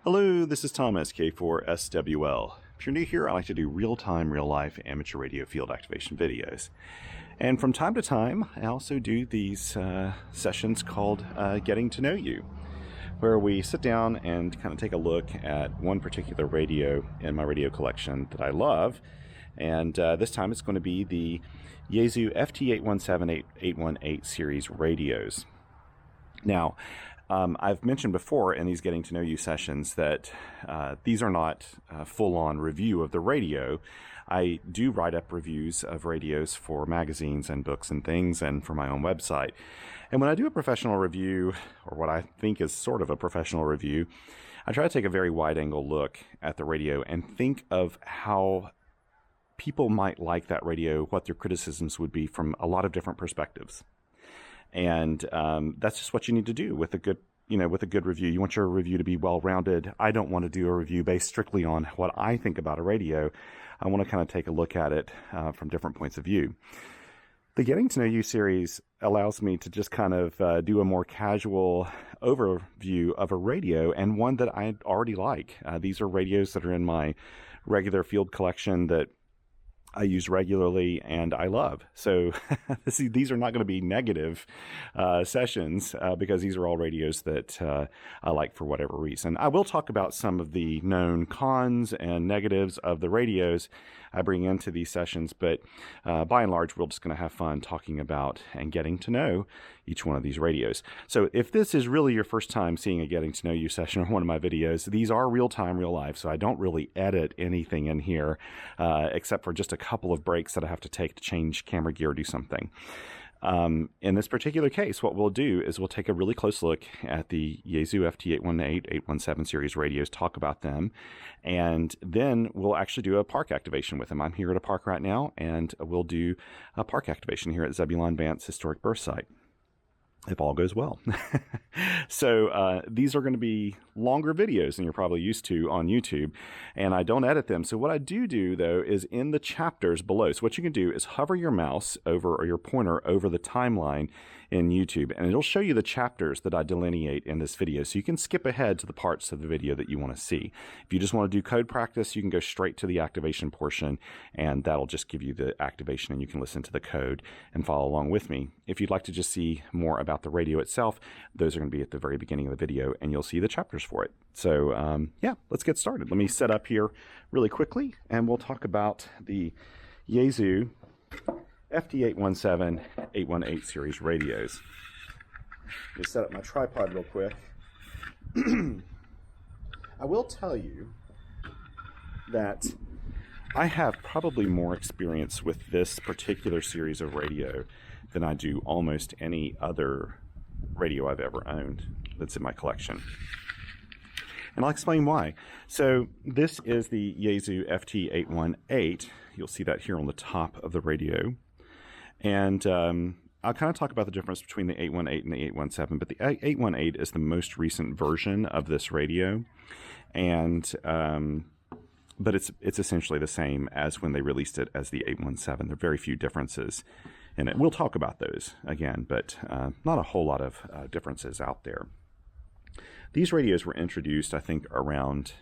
Hello, this is Tom SK4SWL. If you're new here, I like to do real-time, real-life amateur radio field activation videos. And from time to time, I also do these sessions called Getting to Know You, where we sit down and kind of take a look at one particular radio in my radio collection that I love. And this time it's going to be the Yaesu FT-817-818 series radios. Now, I've mentioned before in these Getting to Know You sessions that these are not a full-on review of the radio. I do write up reviews of radios for magazines and books and things, and for my own website. And when I do a professional review, or what I think is sort of a professional review, I try to take a very wide-angle look at the radio and think of how people might like that radio, what their criticisms would be from a lot of different perspectives. And that's just what you need to do with a good, with a good review. You want your review to be well-rounded. I don't want to do a review based strictly on what I think about a radio. I want to kind of take a look at it from different points of view. The Getting to Know You series allows me to just kind of do a more casual overview of a radio, and one that I already like. These are radios that are in my regular field collection that I use regularly and I love. So these are not going to be negative sessions because these are all radios that I like for whatever reason. I will talk about some of the known cons and negatives of the radios I bring into these sessions, but by and large, we're just going to have fun talking about and getting to know each one of these radios. So if this is really your first time seeing a Getting to Know You session or one of my videos, these are real time, real life, so I don't really edit anything in here except for just a couple of breaks that I have to take to change camera gear or do something. In this particular case, what we'll do is we'll take a really close look at the Yaesu FT-818-817 series radios, talk about them, and then we'll actually do a park activation with them. I'm here at a park right now, and we'll do a park activation here at Zebulon Vance Historic Birth Site, if all goes well. So these are going to be longer videos than you're probably used to on YouTube, and I don't edit them. So what I do though is in the chapters below. So what you can do is hover your mouse over, or your pointer over, the timeline in YouTube, and it'll show you the chapters that I delineate in this video. So you can skip ahead to the parts of the video that you want to see. If you just want to do code practice, you can go straight to the activation portion, and that'll just give you the activation, and you can listen to the code and follow along with me. If you'd like to just see more about the radio itself, those are going to be at the very beginning of the video, and you'll see the chapters for it. So yeah, let's get started. Let me set up here really quickly, and we'll talk about the Yaesu FT-817-818 series radios. Let me set up my tripod real quick. I will tell you that I have probably more experience with this particular series of radio than I do almost any other radio I've ever owned that's in my collection. And I'll explain why. So this is the Yaesu FT-818. You'll see that here on the top of the radio. And I'll kind of talk about the difference between the 818 and the 817, but the 818 is the most recent version of this radio. And but it's essentially the same as when they released it as the 817. There are very few differences in it. We'll talk about those again, but not a whole lot of differences out there. These radios were introduced, I think, around,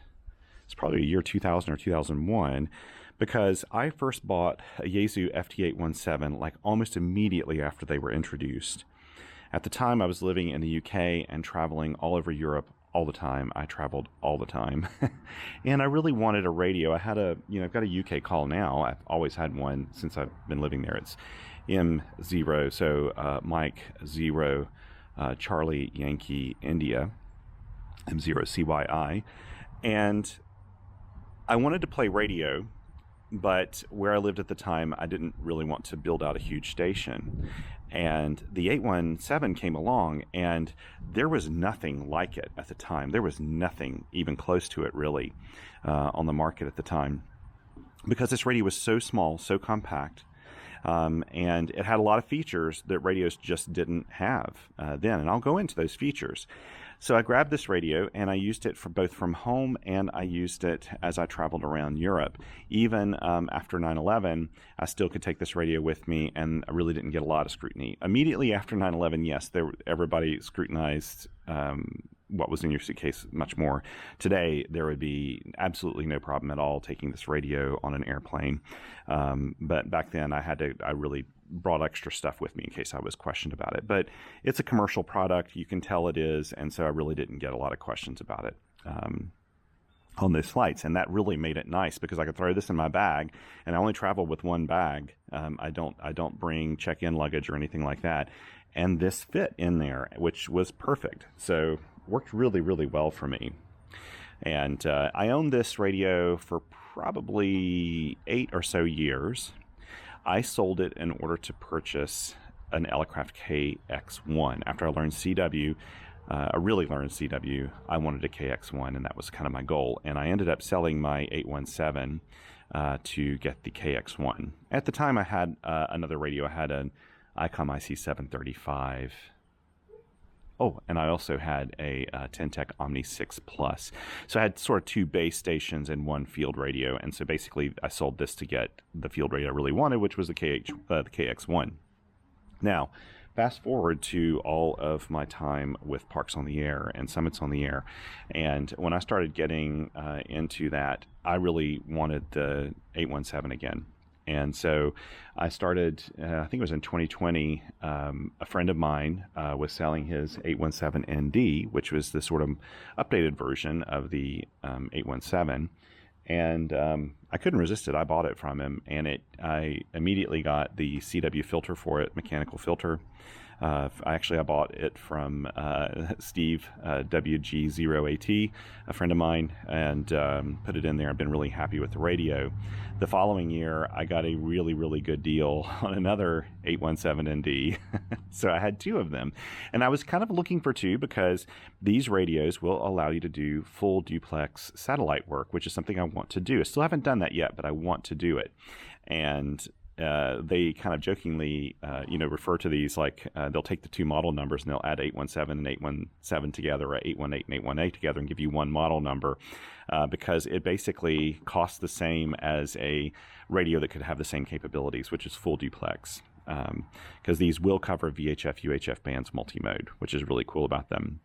it's probably the year 2000 or 2001, because I first bought a Yaesu FT-817 like almost immediately after they were introduced. At the time, I was living in the UK and traveling all over Europe all the time. I traveled all the time. And I really wanted a radio. I had I've got a UK call now. I've always had one since I've been living there. It's M0, so Mike 0, Charlie Yankee India, M0 CYI. And I wanted to play radio, but where I lived at the time, I didn't really want to build out a huge station. And the 817 came along, and there was nothing like it at the time. There was nothing even close to it, really, on the market at the time, because this radio was so small, so compact, and it had a lot of features that radios just didn't have then. And I'll go into those features. So I grabbed this radio and I used it for both from home, and I used it as I traveled around Europe. Even after 9/11, I still could take this radio with me, and I really didn't get a lot of scrutiny. Immediately after 9/11, yes, everybody scrutinized what was in your suitcase much more. Today, there would be absolutely no problem at all taking this radio on an airplane. But back then, I really brought extra stuff with me in case I was questioned about it. But it's a commercial product. You can tell it is. And so I really didn't get a lot of questions about it on those flights. And that really made it nice because I could throw this in my bag, and I only travel with one bag. I don't bring check-in luggage or anything like that. And this fit in there, which was perfect. So worked really, really well for me. And I owned this radio for probably 8 or so years. I sold it in order to purchase an Elecraft KX1. After I learned CW, I really learned CW, I wanted a KX1, and that was kind of my goal. And I ended up selling my 817 to get the KX1. At the time, I had another radio. I had an ICOM IC735. Oh, and I also had a Tentec Omni 6 Plus. So I had sort of 2 base stations and 1 field radio. And so basically, I sold this to get the field radio I really wanted, which was the KX1. Now, fast forward to all of my time with Parks on the Air and Summits on the Air. And when I started getting into that, I really wanted the 817 again. And so I started, I think it was in 2020, a friend of mine was selling his 817ND, which was the sort of updated version of the 817. And I couldn't resist it. I bought it from him, and I immediately got the CW filter for it, mechanical filter. I bought it from Steve, WG0AT, a friend of mine, and put it in there. I've been really happy with the radio. The following year, I got a really, really good deal on another 817ND. So I had 2 of them. And I was kind of looking for 2 because these radios will allow you to do full duplex satellite work, which is something I want to do. I still haven't done that yet, but I want to do it. And they kind of jokingly, refer to these like they'll take the 2 model numbers and they'll add 817 and 817 together, or 818 and 818 together, and give you 1 model number because it basically costs the same as a radio that could have the same capabilities, which is full duplex. Because these will cover VHF, UHF bands multi-mode, which is really cool about them.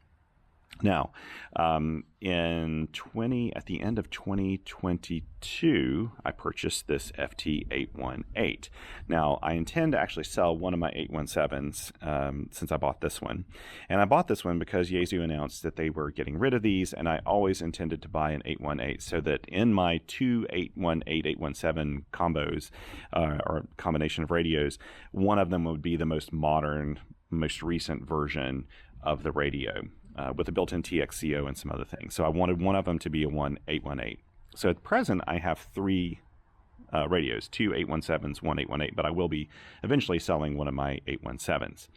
Now, at the end of 2022, I purchased this FT-818. Now, I intend to actually sell one of my 817s since I bought this one. And I bought this one because Yaesu announced that they were getting rid of these, and I always intended to buy an 818 so that in my 2 818, 817 combos, or combination of radios, one of them would be the most modern, most recent version of the radio. With a built-in TXCO and some other things. So I wanted one of them to be a 818. So at present, I have 3 radios, 2 817s, 1 818, but I will be eventually selling one of my 817s.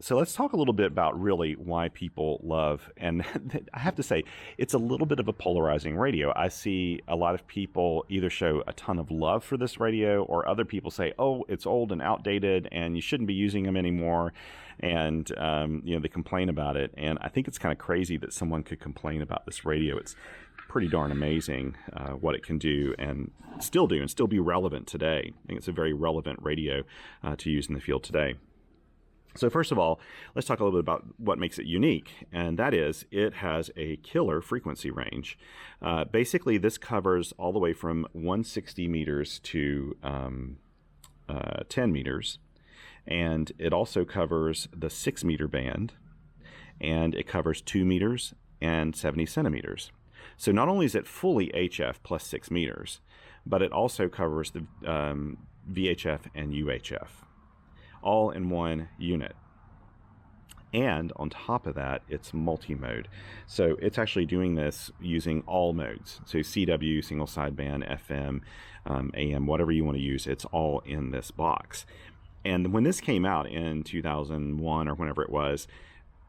So let's talk a little bit about really why people love, and I have to say, it's a little bit of a polarizing radio. I see a lot of people either show a ton of love for this radio, or other people say, oh, it's old and outdated and you shouldn't be using them anymore. And, they complain about it. And I think it's kind of crazy that someone could complain about this radio. It's pretty darn amazing what it can do and still be relevant today. I think it's a very relevant radio to use in the field today. So first of all, let's talk a little bit about what makes it unique, and that is it has a killer frequency range. Basically, this covers all the way from 160 meters to 10 meters, and it also covers the 6 meter band, and it covers 2 meters and 70 centimeters. So not only is it fully HF plus 6 meters, but it also covers the VHF and UHF, all in one unit. And on top of that, it's multi-mode. So it's actually doing this using all modes. So CW, single sideband, FM, AM, whatever you want to use, it's all in this box. And when this came out in 2001 or whenever it was,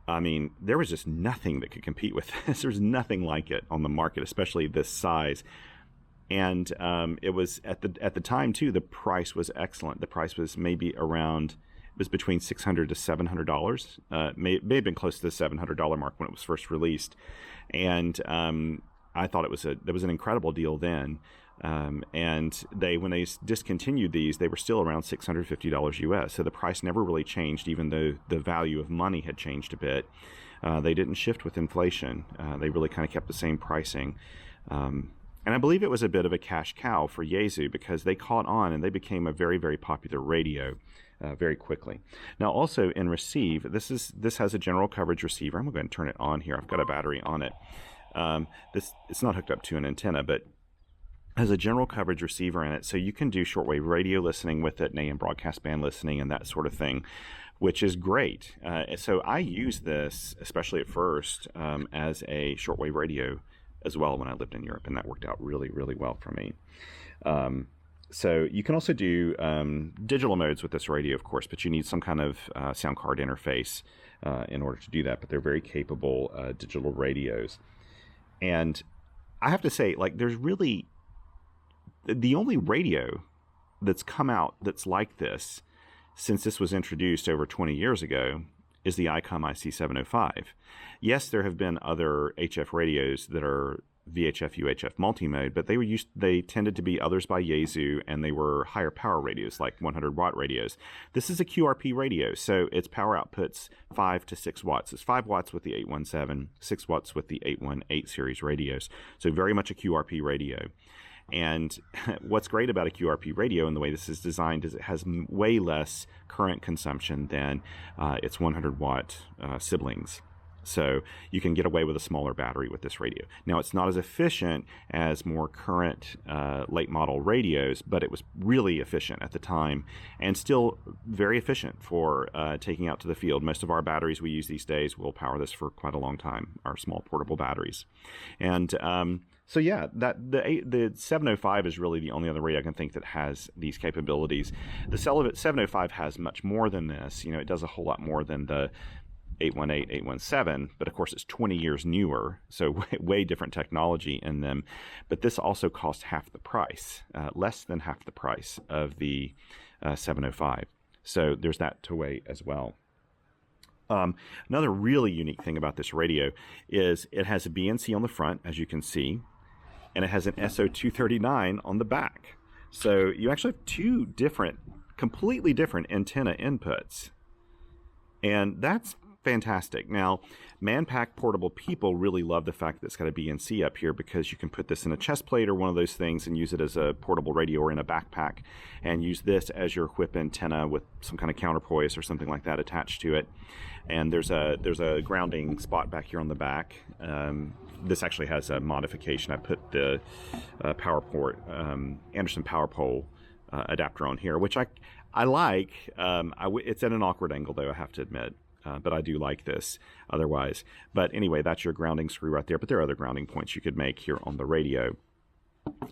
I mean, there was just nothing that could compete with this. There's nothing like it on the market, especially this size. And it was at the time too, the price was excellent. The price was maybe around, it was between $600 to $700. May have been close to the $700 mark when it was first released. And I thought it was an incredible deal then. And when they discontinued these, they were still around $650 US. So the price never really changed, even though the value of money had changed a bit. They didn't shift with inflation. They really kind of kept the same pricing. And I believe it was a bit of a cash cow for Yaesu because they caught on and they became a very, very popular radio very quickly. Now, also in receive, this has a general coverage receiver. I'm going to go ahead and turn it on here. I've got a battery on it. It's not hooked up to an antenna, but has a general coverage receiver in it, so you can do shortwave radio listening with it, and AM broadcast band listening, and that sort of thing, which is great. So I use this, especially at first, as a shortwave radio as well when I lived in Europe, and that worked out really, really well for me. So you can also do digital modes with this radio, of course, but you need some kind of sound card interface in order to do that, but they're very capable digital radios. And I have to say, like, there's really... the only radio that's come out that's like this since this was introduced over 20 years ago is the ICOM IC705. Yes, there have been other HF radios that are VHF UHF multimode, but they tended to be others by Yaesu, and they were higher power radios like 100 watt radios. This is a QRP radio, so its power outputs 5 to 6 watts. It's 5 watts with the 817, 6 watts with the 818 series radios. So very much a QRP radio. And what's great about a QRP radio and the way this is designed is it has way less current consumption than its 100 watt siblings. So you can get away with a smaller battery with this radio. Now, it's not as efficient as more current late model radios, but it was really efficient at the time and still very efficient for taking out to the field. Most of our batteries we use these days will power this for quite a long time, our small portable batteries. And so yeah, the 705 is really the only other radio I can think that has these capabilities. The 705 has much more than this. You know, it does a whole lot more than the 818, 817, but of course it's 20 years newer, so way different technology in them. But this also costs half the price, less than half the price of the 705. So there's that to weigh as well. Another really unique thing about this radio is it has a BNC on the front, as you can see, and it has an SO239 on the back. So you actually have two completely different antenna inputs. And that's fantastic. Now, man-pack portable people really love the fact that it's got a BNC up here because you can put this in a chest plate or one of those things and use it as a portable radio or in a backpack and use this as your whip antenna with some kind of counterpoise or something like that attached to it. And there's a grounding spot back here on the back. This actually has a modification. I put the Anderson power pole adapter on here, which I like. It's at an awkward angle, though, I have to admit. But I do like this otherwise. But anyway, that's your grounding screw right there. But there are other grounding points you could make here on the radio.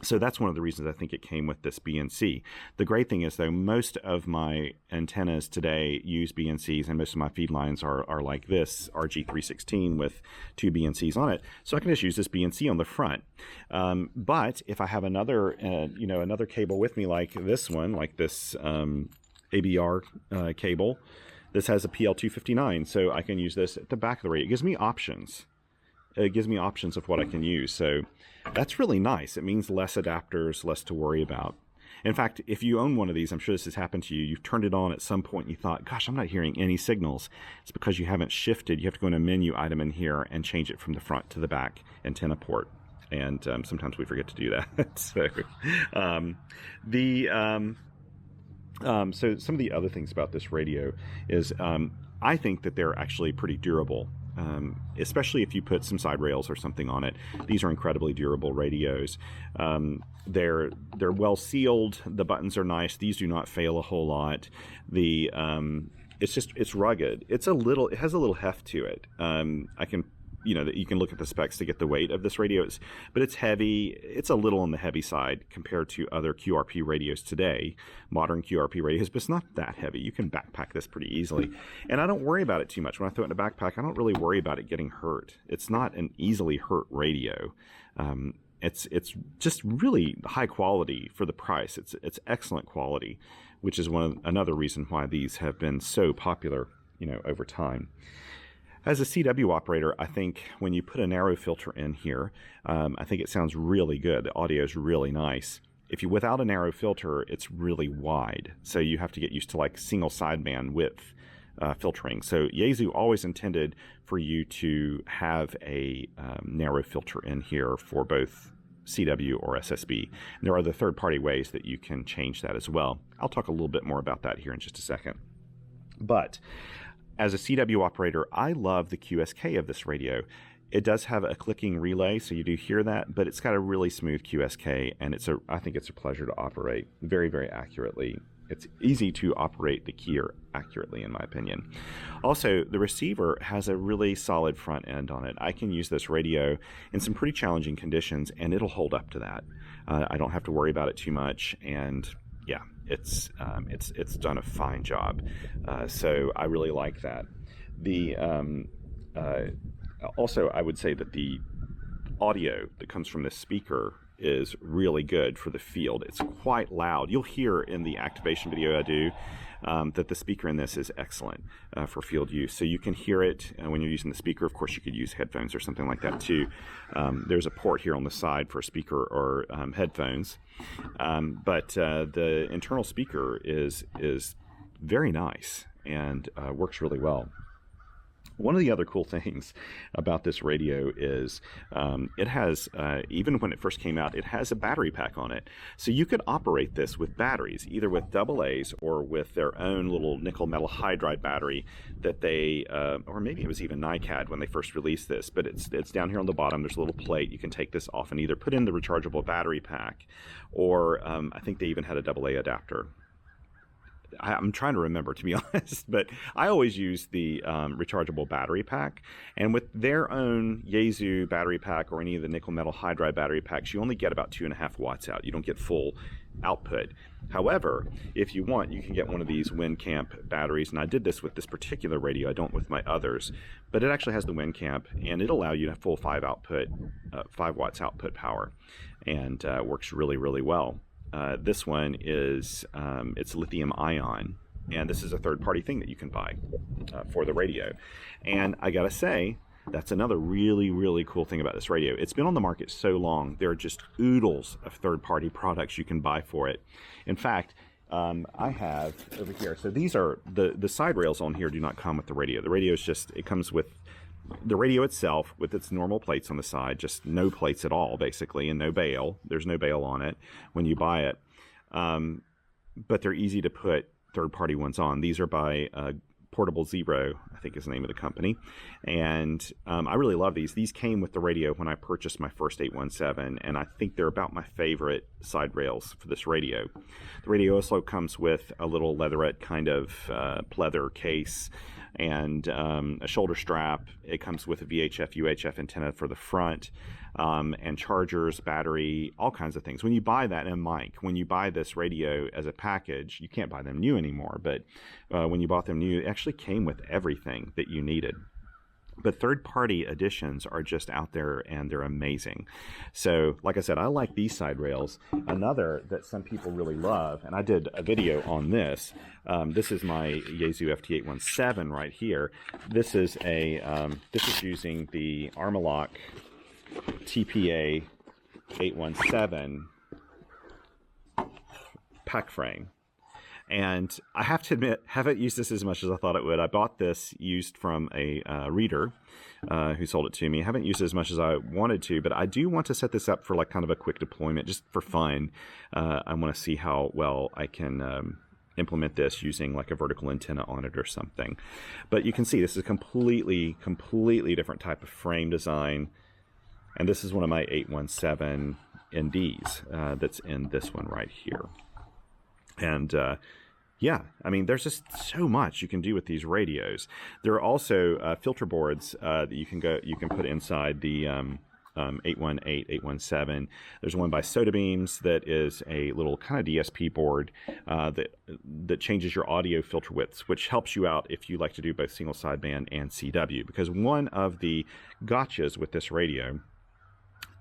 So that's one of the reasons I think it came with this BNC. The great thing is, though, most of my antennas today use BNCs, and most of my feed lines are like this, RG316 with 2 BNCs on it. So I can just use this BNC on the front. But if I have another cable with me like this one, like this ABR cable, this has a PL259, so I can use this at the back of the radio. It gives me options. It gives me options of what I can use. So that's really nice. It means less adapters, less to worry about. In fact, if you own one of these, I'm sure this has happened to you. You've turned it on at some point and you thought, gosh, I'm not hearing any signals. It's because you haven't shifted. You have to go in a menu item in here and change it from the front to the back antenna port. And sometimes we forget to do that. So so some of the other things about this radio is I think that they're actually pretty durable, especially if you put some side rails or something on it. These are incredibly durable radios. They're well sealed. The buttons are nice. These do not fail a whole lot. It's rugged. It has a little heft to it. You can look at the specs to get the weight of this radio, but it's heavy. It's a little on the heavy side compared to other QRP radios today, modern QRP radios, but it's not that heavy. You can backpack this pretty easily. And I don't worry about it too much. When I throw it in a backpack, I don't really worry about it getting hurt. It's not an easily hurt radio. It's just really high quality for the price. It's excellent quality, which is another reason why these have been so popular, over time. As a CW operator, I think when you put a narrow filter in here, I think it sounds really good. The audio is really nice. Without a narrow filter, it's really wide. So you have to get used to like single sideband width filtering. So Yaesu always intended for you to have a narrow filter in here for both CW or SSB. And there are other third-party ways that you can change that as well. I'll talk a little bit more about that here in just a second. But as a CW operator, I love the QSK of this radio. It does have a clicking relay, so you do hear that, but it's got a really smooth QSK, and I think it's a pleasure to operate very, very accurately. It's easy to operate the keyer accurately, in my opinion. Also, the receiver has a really solid front end on it. I can use this radio in some pretty challenging conditions, and it'll hold up to that. I don't have to worry about it too much, and yeah, it's done a fine job. So I really like that. Also, I would say that the audio that comes from this speaker is really good for the field. It's quite loud. You'll hear in the activation video I do that the speaker in this is excellent for field use. So you can hear it when you're using the speaker. Of course, you could use headphones or something like that too. There's a port here on the side for a speaker or headphones. But the internal speaker is very nice and works really well. One of the other cool things about this radio is it has, even when it first came out, it has a battery pack on it. So you could operate this with batteries, either with AA's or with their own little nickel metal hydride battery that they, or maybe it was even NiCad when they first released this, but it's down here on the bottom. There's a little plate. You can take this off and either put in the rechargeable battery pack, or I think they even had a AA adapter. I'm trying to remember, to be honest, but I always use the rechargeable battery pack. And with their own Yaesu battery pack or any of the nickel metal hydride battery packs, you only get about 2.5 watts out. You don't get full output. However, if you want, you can get one of these WinCamp batteries. And I did this with this particular radio. I don't with my others. But it actually has the WinCamp, and it'll allow you to have full 5 watts output power, and works really, really well. This one is, it's lithium ion, and this is a third-party thing that you can buy for the radio. And I gotta say, that's another really, really cool thing about this radio. It's been on the market so long, there are just oodles of third-party products you can buy for it. In fact, I have over here, so these are, the side rails on here do not come with the radio. The radio is just, it comes with the radio itself with its normal plates on the side, just no plates at all, basically, and no bail. There's no bail on it when you buy it. But they're easy to put third-party ones on. These are by Portable Zero, I think is the name of the company. And I really love these. These came with the radio when I purchased my first 817, and I think they're about my favorite side rails for this radio. The radio also comes with a little leatherette kind of pleather case, and a shoulder strap. It comes with a VHF, UHF antenna for the front, and chargers, battery, all kinds of things. When you buy that, and Mike, when you buy this radio as a package, you can't buy them new anymore, but when you bought them new, it actually came with everything that you needed. But third-party editions are just out there, and they're amazing. So, like I said, I like these side rails. Another that some people really love, and I did a video on this. This is my Yaesu FT-817 right here. This is using the Armalock TPA 817 pack frame. And I have to admit, haven't used this as much as I thought it would. I bought this used from a reader who sold it to me. I haven't used it as much as I wanted to, but I do want to set this up for like kind of a quick deployment, just for fun. I want to see how well I can implement this using like a vertical antenna on it or something. But you can see this is a completely different type of frame design. And this is one of my 817 NDs that's in this one right here. And yeah, I mean, there's just so much you can do with these radios. There are also filter boards that you can put inside the 818, 817. There's one by Soda Beams that is a little kind of DSP board that changes your audio filter widths, which helps you out if you like to do both single sideband and CW. Because one of the gotchas with this radio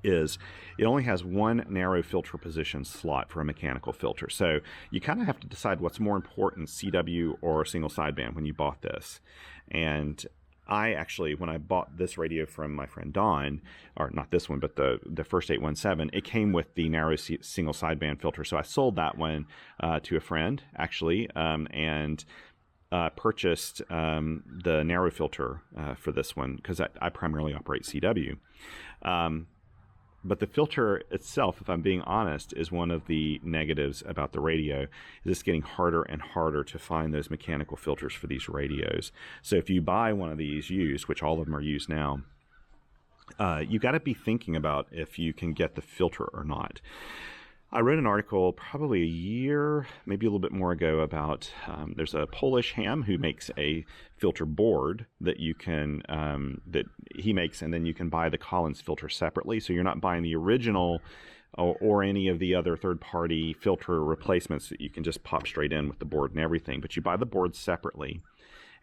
is it only has one narrow filter position slot for a mechanical filter. So you kind of have to decide what's more important, CW or single sideband, when you bought this. And I actually, when I bought this radio from my friend Don, or not this one, but the first 817, it came with the narrow single sideband filter. So I sold that one to a friend, actually, and purchased the narrow filter for this one because I primarily operate CW. But the filter itself, if I'm being honest, is one of the negatives about the radio. It's getting harder and harder to find those mechanical filters for these radios. So if you buy one of these used, which all of them are used now, you got to be thinking about if you can get the filter or not. I wrote an article probably a year, maybe a little bit more ago about there's a Polish ham who makes a filter board that you can that he makes, and then you can buy the Collins filter separately. So you're not buying the original or any of the other third-party filter replacements that you can just pop straight in with the board and everything. But you buy the board separately,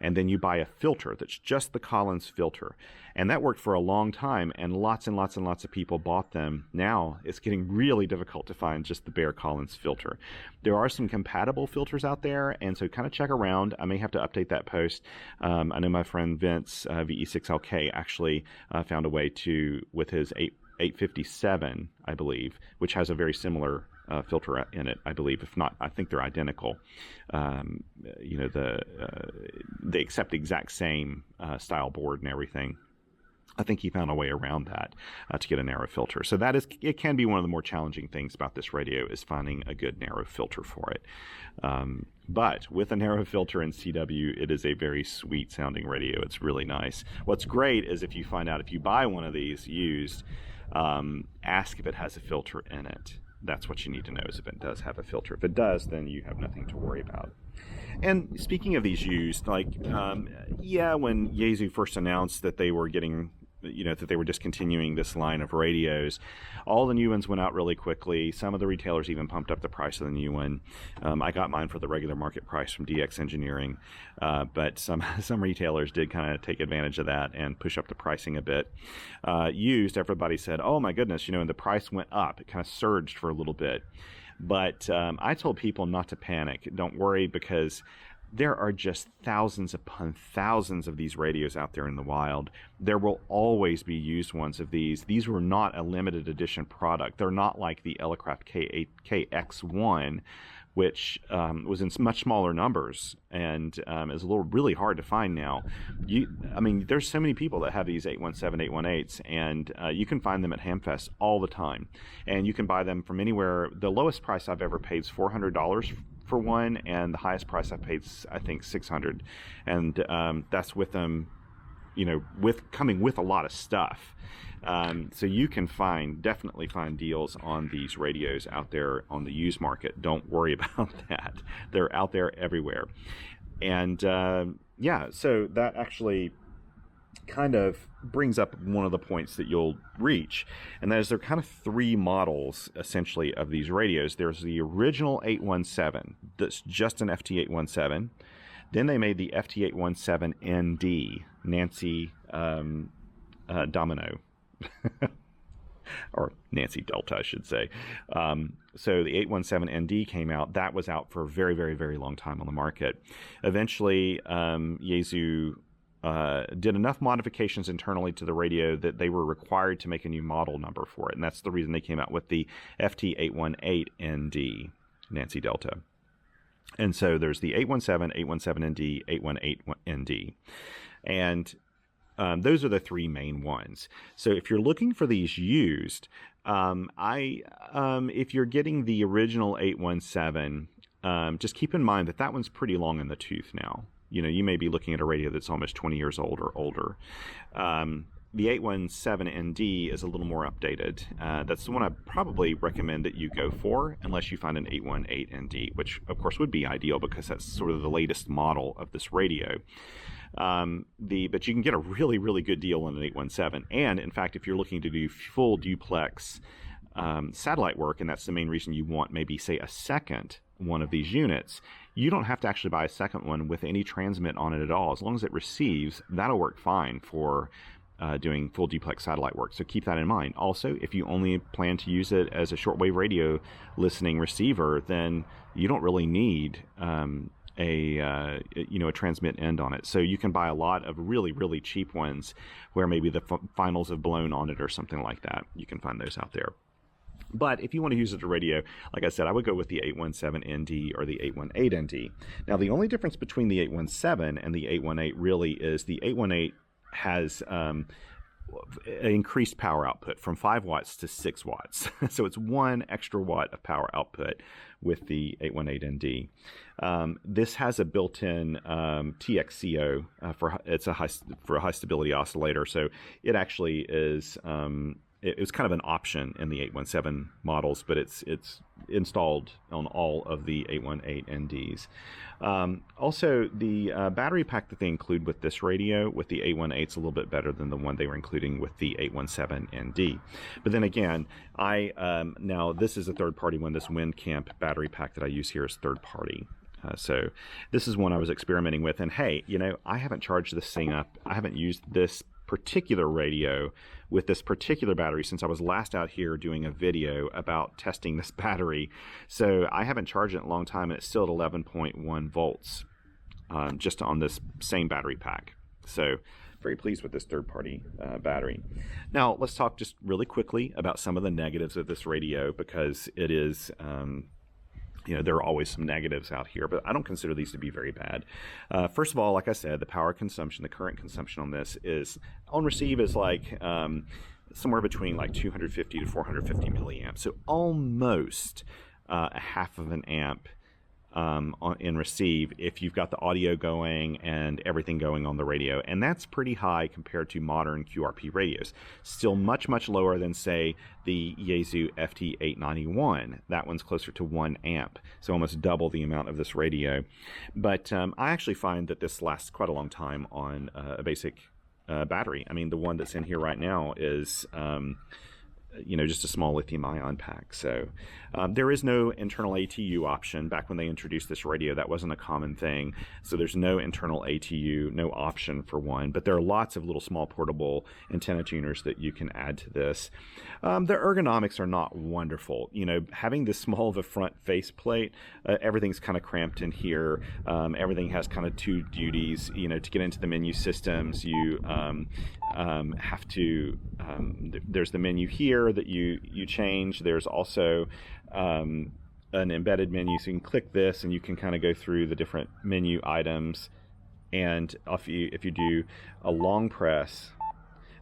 and then you buy a filter that's just the Collins filter. And that worked for a long time, and lots and lots and lots of people bought them. Now it's getting really difficult to find just the bare Collins filter. There are some compatible filters out there, and so kind of check around. I may have to update that post. I know my friend Vince, VE6LK, actually found a way to, with his 857, I believe, which has a very similar filter in it, I believe. If not, I think they're identical. You know, they accept the exact same style board and everything. I think he found a way around that to get a narrow filter. So it can be one of the more challenging things about this radio is finding a good narrow filter for it. But with a narrow filter in CW, it is a very sweet sounding radio. It's really nice. What's great is if you find out, if you buy one of these used, ask if it has a filter in it. That's what you need to know, is if it does have a filter. If it does, then you have nothing to worry about. And speaking of these used, like, yeah, when Yaesu first announced that they were getting, you know, that they were discontinuing this line of radios, all the new ones went out really quickly. Some of the retailers even pumped up the price of the new one. I got mine for the regular market price from DX Engineering, but some retailers did kind of take advantage of that and push up the pricing a bit. Used, everybody said, oh my goodness, you know, and the price went up. It kind of surged for a little bit. But I told people not to panic. Don't worry, because there are just thousands upon thousands of these radios out there in the wild. There will always be used ones of these. These were not a limited edition product. They're not like the Elecraft KX1, which was in much smaller numbers and is really hard to find now. I mean, there's so many people that have these 817, 818s, and you can find them at Hamfest all the time. And you can buy them from anywhere. The lowest price I've ever paid is $400 for one, and the highest price I've paid is, I think, $600. And that's with them, you know, coming with a lot of stuff. So you can definitely find deals on these radios out there on the used market. Don't worry about that. They're out there everywhere. And yeah, so that actually kind of brings up one of the points that you'll reach, and that is there are kind of three models essentially of these radios. There's the original 817 that's just an FT-817. Then they made the FT-817ND, Nancy Domino, or Nancy Delta, I should say. So the 817ND came out. That was out for a very, very, very long time on the market. Eventually, Yaesu did enough modifications internally to the radio that they were required to make a new model number for it. And that's the reason they came out with the FT-818ND, Nancy Delta. And so there's the 817, 817ND, 818ND. And those are the three main ones. So if you're looking for these used, if you're getting the original 817, just keep in mind that one's pretty long in the tooth now. You know, you may be looking at a radio that's almost 20 years old or older. The 817ND is a little more updated. That's the one I probably recommend that you go for, unless you find an 818ND, which of course would be ideal because that's sort of the latest model of this radio. But you can get a really, really good deal on an 817. And in fact, if you're looking to do full duplex satellite work, and that's the main reason you want maybe, say, a second one of these units, you don't have to actually buy a second one with any transmit on it at all. As long as it receives, that'll work fine for doing full duplex satellite work. So keep that in mind. Also, if you only plan to use it as a shortwave radio listening receiver, then you don't really need a transmit end on it. So you can buy a lot of really, really cheap ones where maybe the finals have blown on it or something like that. You can find those out there. But if you want to use it as a radio, like I said, I would go with the 817ND or the 818ND. Now, the only difference between the 817 and the 818 really is the 818 has increased power output from 5 watts to 6 watts. So it's 1 extra watt of power output with the 818ND. This has a built-in TXCO for a high stability oscillator. So it actually is it was kind of an option in the 817 models, but it's installed on all of the 818NDs. Also, the battery pack that they include with this radio, with the 818, is a little bit better than the one they were including with the 817ND. But then again, now this is a third-party one. This WindCamp battery pack that I use here is third-party. So this is one I was experimenting with, and hey, I haven't charged this thing up. I haven't used this particular radio with this particular battery since I was last out here doing a video about testing this battery. So I haven't charged it in a long time, and it's still at 11.1 volts just on this same battery pack. So very pleased with this third-party battery. Now let's talk just really quickly about some of the negatives of this radio, because it is there are always some negatives out here, but I don't consider these to be very bad. First of all, like I said, the power consumption, the current consumption on this is, on receive, is like somewhere between like 250 to 450 milliamps. So almost a half of an amp in receive if you've got the audio going and everything going on the radio. And that's pretty high compared to modern QRP radios. Still much, much lower than, say, the Yaesu FT-818. That one's closer to 1 amp, so almost double the amount of this radio. But I actually find that this lasts quite a long time on a basic battery. I mean, the one that's in here right now is just a small lithium-ion pack. So there is no internal ATU option. Back when they introduced this radio, that wasn't a common thing. So there's no internal ATU, no option for one. But there are lots of little small portable antenna tuners that you can add to this. The ergonomics are not wonderful. Having this small of a front faceplate, everything's kind of cramped in here. Everything has kind of two duties. To get into the menu systems, you have to, there's the menu here that you change. There's also an embedded menu, so you can click this and you can kind of go through the different menu items, and if you do a long press,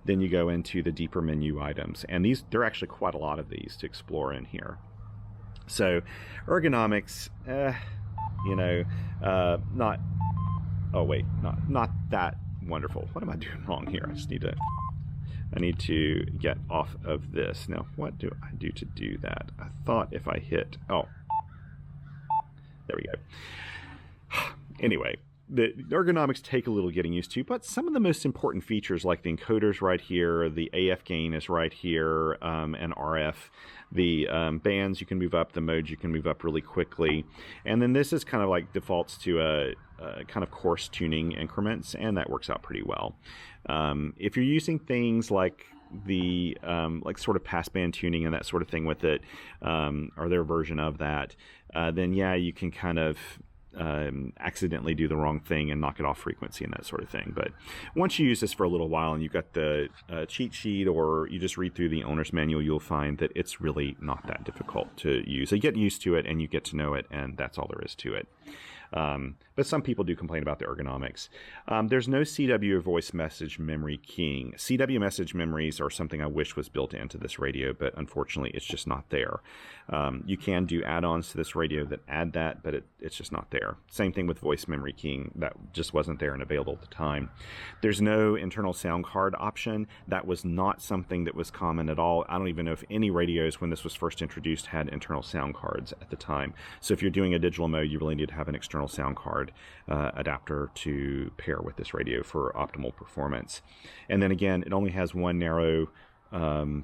then you go into the deeper menu items, and there are actually quite a lot of these to explore in here. So ergonomics, not that wonderful. What am I doing wrong here? I need to get off of this. Now, what do I do to do that? I thought if I hit, there we go. Anyway, the ergonomics take a little getting used to, but some of the most important features, like the encoder's right here, the AF gain is right here, and RF. The bands you can move up, the modes you can move up really quickly. And then this is kind of like defaults to a kind of coarse tuning increments, and that works out pretty well. If you're using things like the like sort of passband tuning and that sort of thing with it, or their version of that, then yeah, you can kind of accidentally do the wrong thing and knock it off frequency and that sort of thing. But once you use this for a little while and you've got the cheat sheet, or you just read through the owner's manual, you'll find that it's really not that difficult to use. So you get used to it and you get to know it, and that's all there is to it. But some people do complain about the ergonomics. There's no CW voice message memory keying. CW message memories are something I wish was built into this radio, but unfortunately it's just not there. You can do add-ons to this radio that add that, but it's just not there. Same thing with voice memory keying. That just wasn't there and available at the time. There's no internal sound card option. That was not something that was common at all. I don't even know if any radios, when this was first introduced, had internal sound cards at the time. So if you're doing a digital mode, you really need to have an external sound card adapter to pair with this radio for optimal performance. And then again, it only has one narrow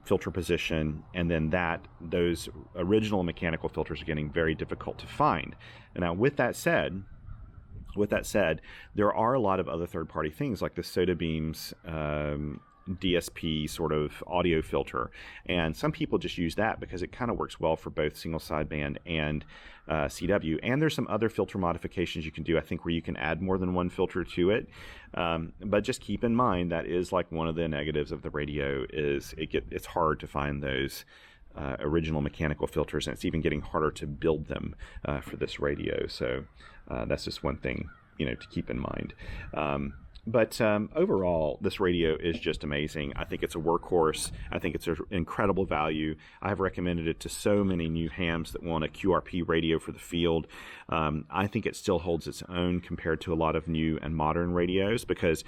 filter position, and then those original mechanical filters are getting very difficult to find. And now with that said, there are a lot of other third-party things like the Soda Beam's DSP sort of audio filter, and some people just use that because it kind of works well for both single sideband and CW. And there's some other filter modifications you can do, I think, where you can add more than one filter to it. But just keep in mind that is like one of the negatives of the radio is it's hard to find those original mechanical filters, and it's even getting harder to build them for this radio. So that's just one thing, to keep in mind. But overall, this radio is just amazing. I think it's a workhorse. I think it's an incredible value. I've recommended it to so many new hams that want a QRP radio for the field. I think it still holds its own compared to a lot of new and modern radios, because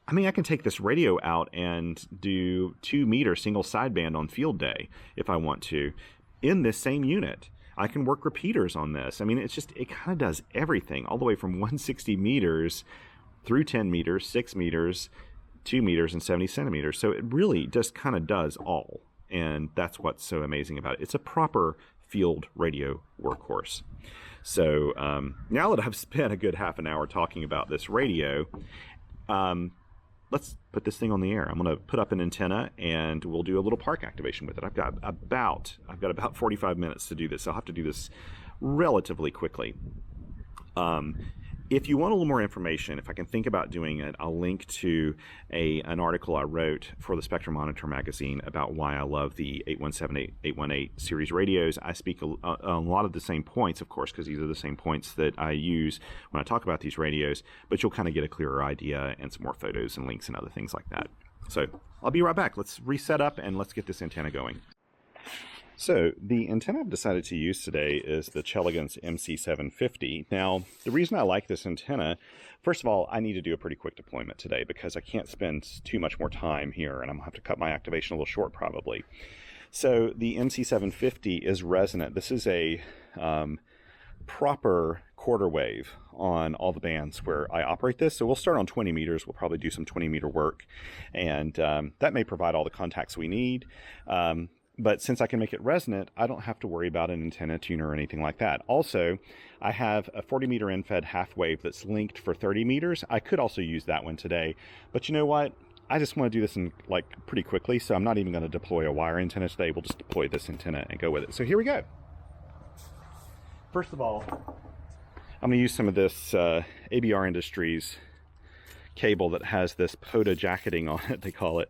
I can take this radio out and do 2-meter single sideband on field day if I want to in this same unit. I can work repeaters on this. It kind of does everything, all the way from 160 meters through 10 meters, 6 meters, 2 meters, and 70 centimeters. So it really just kind of does all. And that's what's so amazing about it. It's a proper field radio workhorse. So now that I've spent a good half an hour talking about this radio, let's put this thing on the air. I'm going to put up an antenna and we'll do a little park activation with it. I've got about 45 minutes to do this. I'll have to do this relatively quickly. If you want a little more information, if I can think about doing it, I'll link to an article I wrote for the Spectrum Monitor magazine about why I love the 817, 818 series radios. I speak a lot of the same points, of course, because these are the same points that I use when I talk about these radios, but you'll kind of get a clearer idea and some more photos and links and other things like that. So I'll be right back. Let's reset up and let's get this antenna going. So the antenna I've decided to use today is the Chelegans MC750. Now, the reason I like this antenna, first of all, I need to do a pretty quick deployment today because I can't spend too much more time here, and I'm going to have to cut my activation a little short probably. So the MC750 is resonant. This is a proper quarter wave on all the bands where I operate this. So we'll start on 20 meters. We'll probably do some 20-meter work, and that may provide all the contacts we need. But since I can make it resonant, I don't have to worry about an antenna tuner or anything like that. Also, I have a 40-meter end-fed half wave that's linked for 30 meters. I could also use that one today. But you know what? I just want to do this in pretty quickly, so I'm not even going to deploy a wire antenna today. We'll just deploy this antenna and go with it. So here we go. First of all, I'm going to use some of this ABR Industries cable that has this POTA jacketing on it, they call it.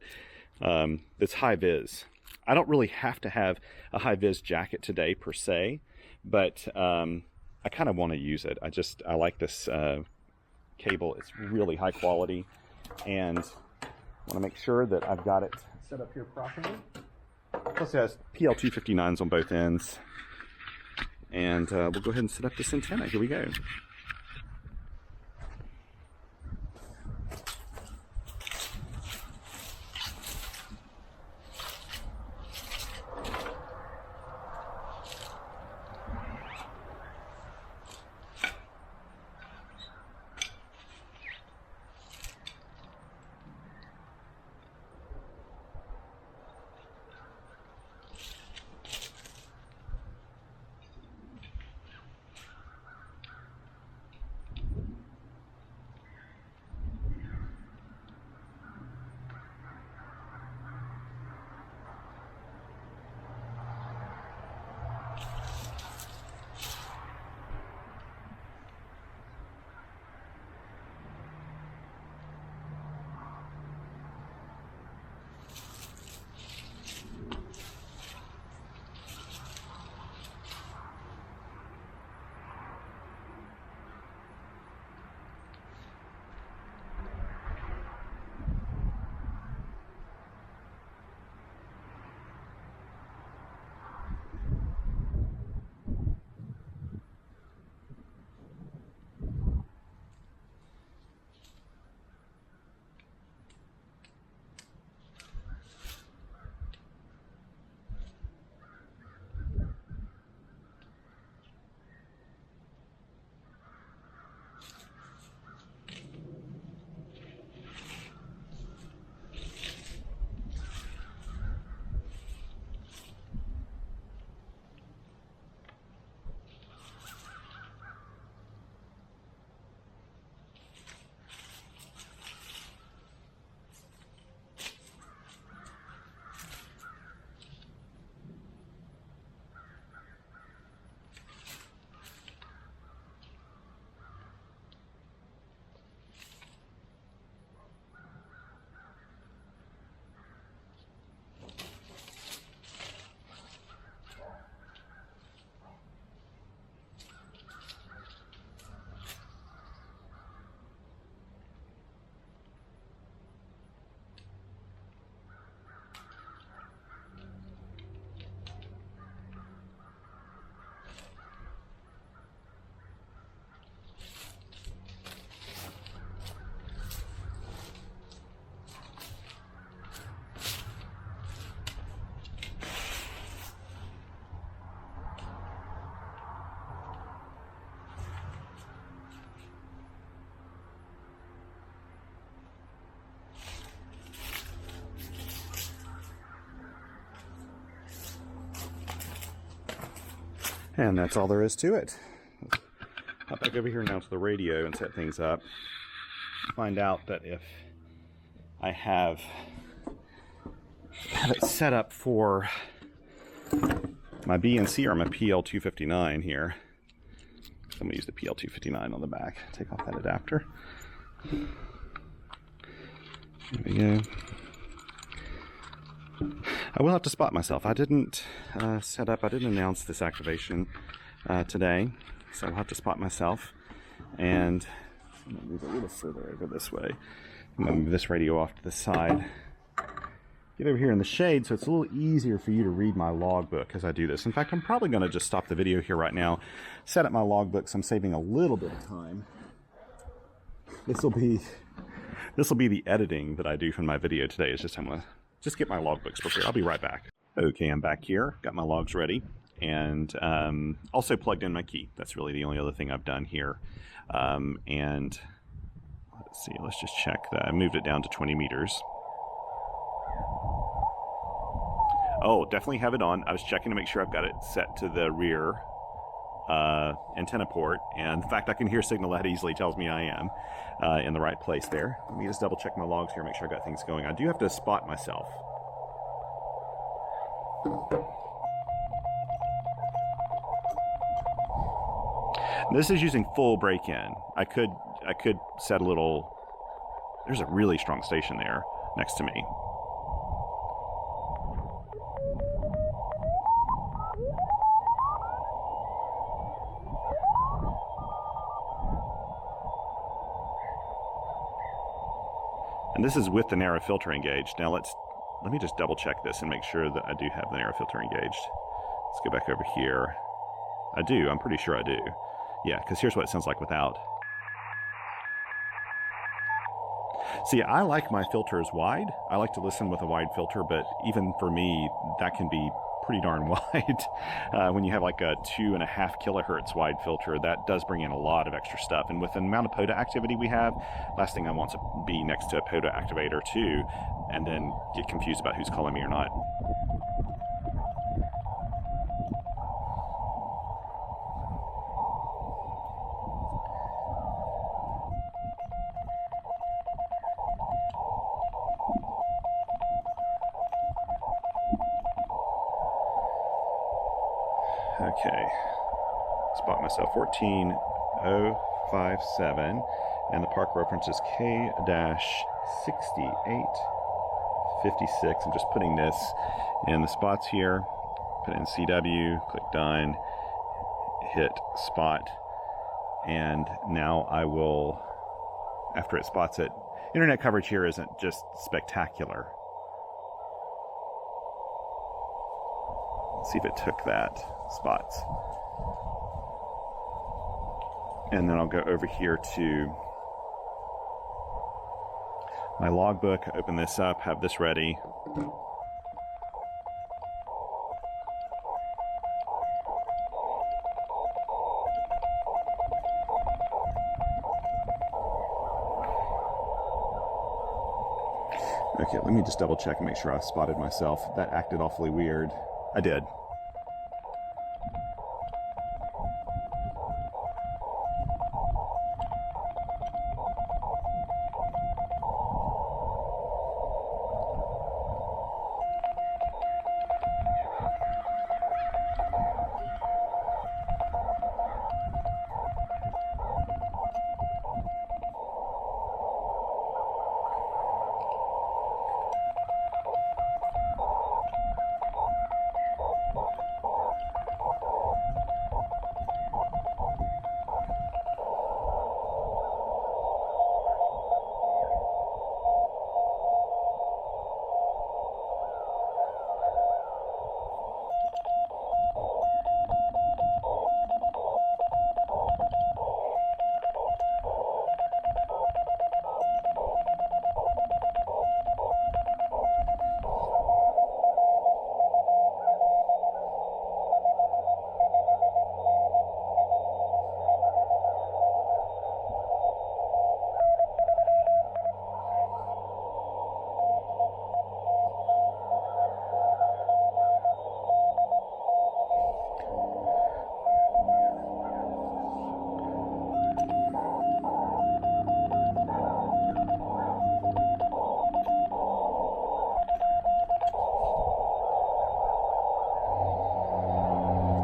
It's high-vis. I don't really have to have a high-vis jacket today per se, but I kind of want to use it. I like this cable. It's really high quality, and I want to make sure that I've got it set up here properly. Plus it has PL259s on both ends, and we'll go ahead and set up this antenna. Here we go. And that's all there is to it. Hop back over here now to the radio and set things up. Find out that if I have it set up for my BNC or my PL259 here. So I'm going to use the PL259 on the back. Take off that adapter. There we go. I will have to spot myself. I didn't I didn't announce this activation today, so I'll have to spot myself. And I'm going to move a little further over this way. I'm going to move this radio off to the side. Get over here in the shade so it's a little easier for you to read my logbook as I do this. In fact, I'm probably going to just stop the video here right now, set up my logbook so I'm saving a little bit of time. This will be the editing that I do from my video today. It's just I'm going to just get my logbooks prepared. I'll be right back. Okay, I'm back here. Got my logs ready, and also plugged in my key. That's really the only other thing I've done here. And let's see. Let's just check that. I moved it down to 20 meters. Oh, definitely have it on. I was checking to make sure I've got it set to the rear antenna port, and the fact I can hear signal that easily tells me I am in the right place there. Let me just double check my logs here, make sure I got things going. I do have to spot myself. This is using full break-in. I could set a little. There's a really strong station there next to me. And this is with the narrow filter engaged. Now let me just double check this and make sure that I do have the narrow filter engaged. Let's go back over here. I do, I'm pretty sure I do. Yeah, because here's what it sounds like without. See, I like my filters wide. I like to listen with a wide filter, but even for me, that can be pretty darn wide. When you have like a 2.5 kilohertz wide filter, that does bring in a lot of extra stuff. And with the amount of POTA activity we have, last thing I want to be next to a POTA activator too, and then get confused about who's calling me or not. Okay, spot myself 14057, and the park reference is K-6856. I'm just putting this in the spots here, put it in CW, click done, hit spot, and now I will, after it spots it, internet coverage here isn't just spectacular. Let's see if it took that spots. And then I'll go over here to my logbook, open this up, have this ready. Okay, let me just double check and make sure I've spotted myself. That acted awfully weird. I did.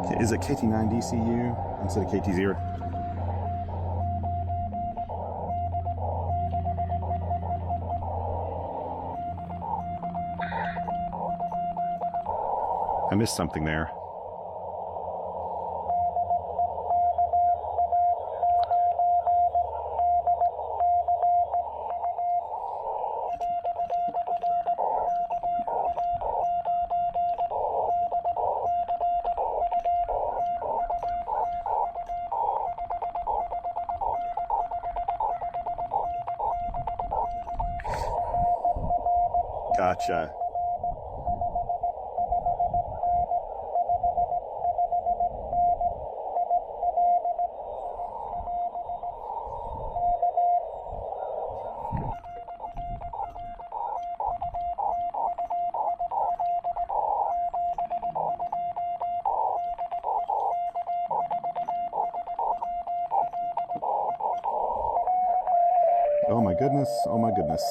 Is it KT9 DCU instead of KT0? I missed something there. Gotcha. Oh my goodness, oh my goodness.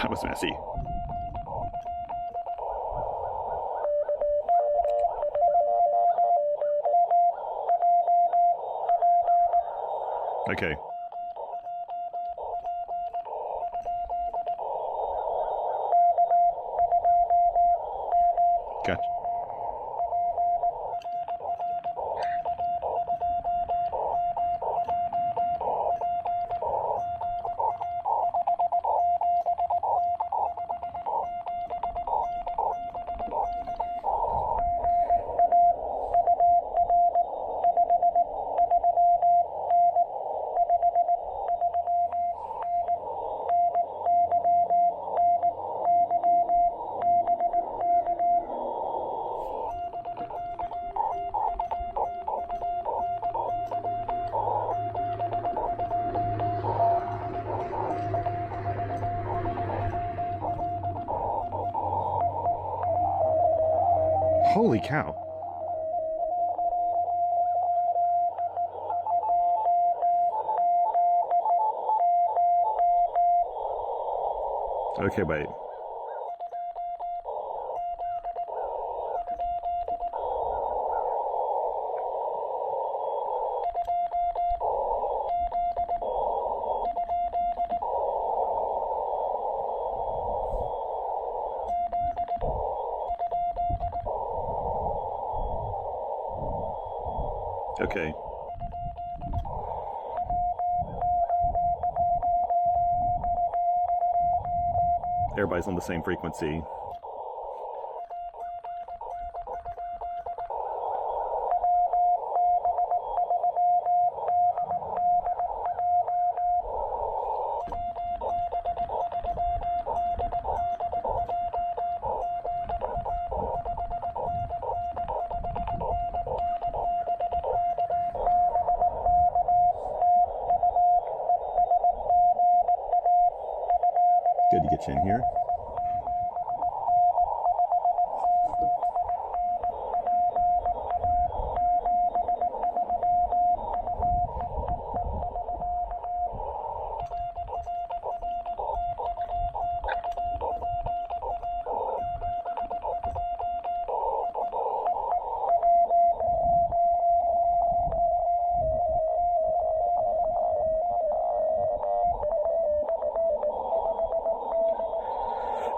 That was messy. Okay. Gotcha. Holy cow. Okay, wait. Okay. Everybody's on the same frequency. Good to get you in here.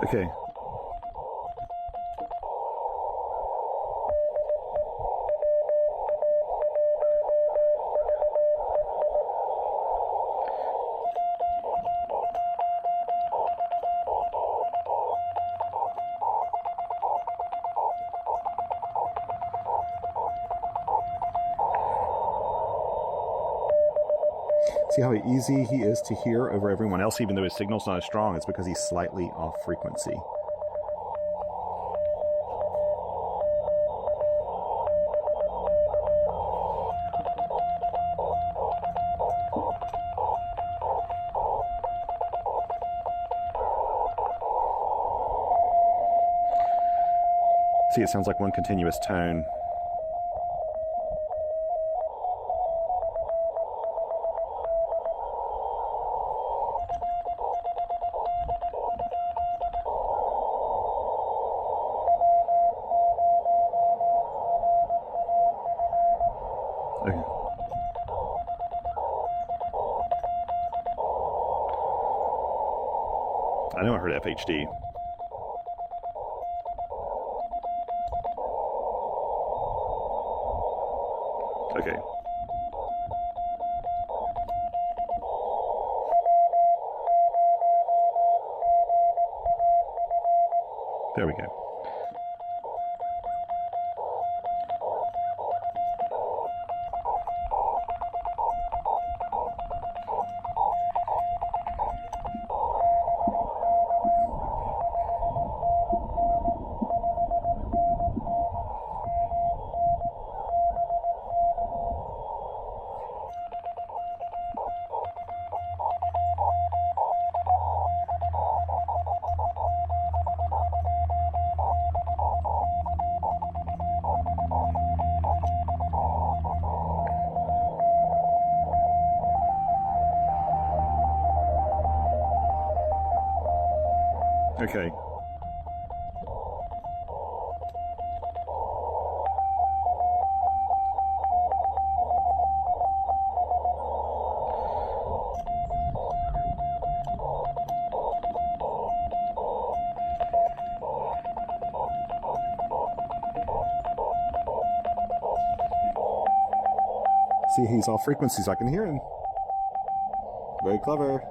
Okay. See how easy he is to hear over everyone else, even though his signal's not as strong? It's because he's slightly off frequency. See, it sounds like one continuous tone. Okay. I know I heard FHD. Okay. There we go. Okay. See, he's off frequencies. I can hear him. Very clever.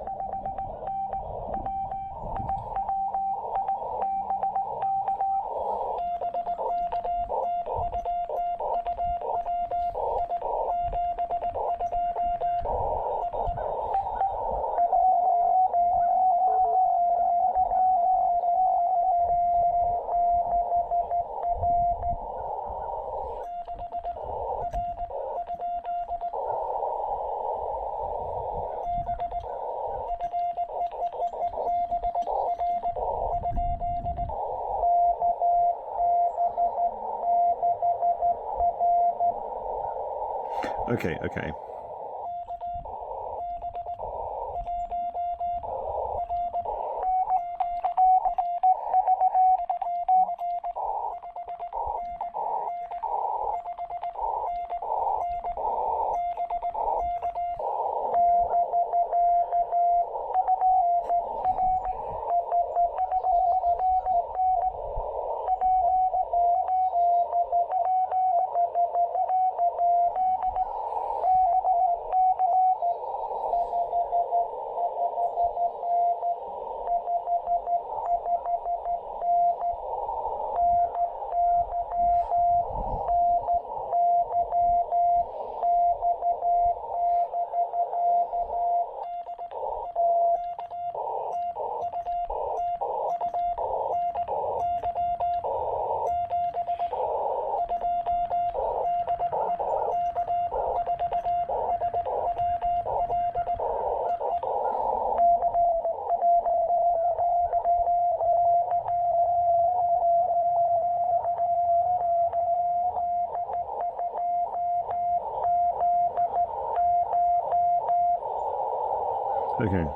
Okay, okay. Okay.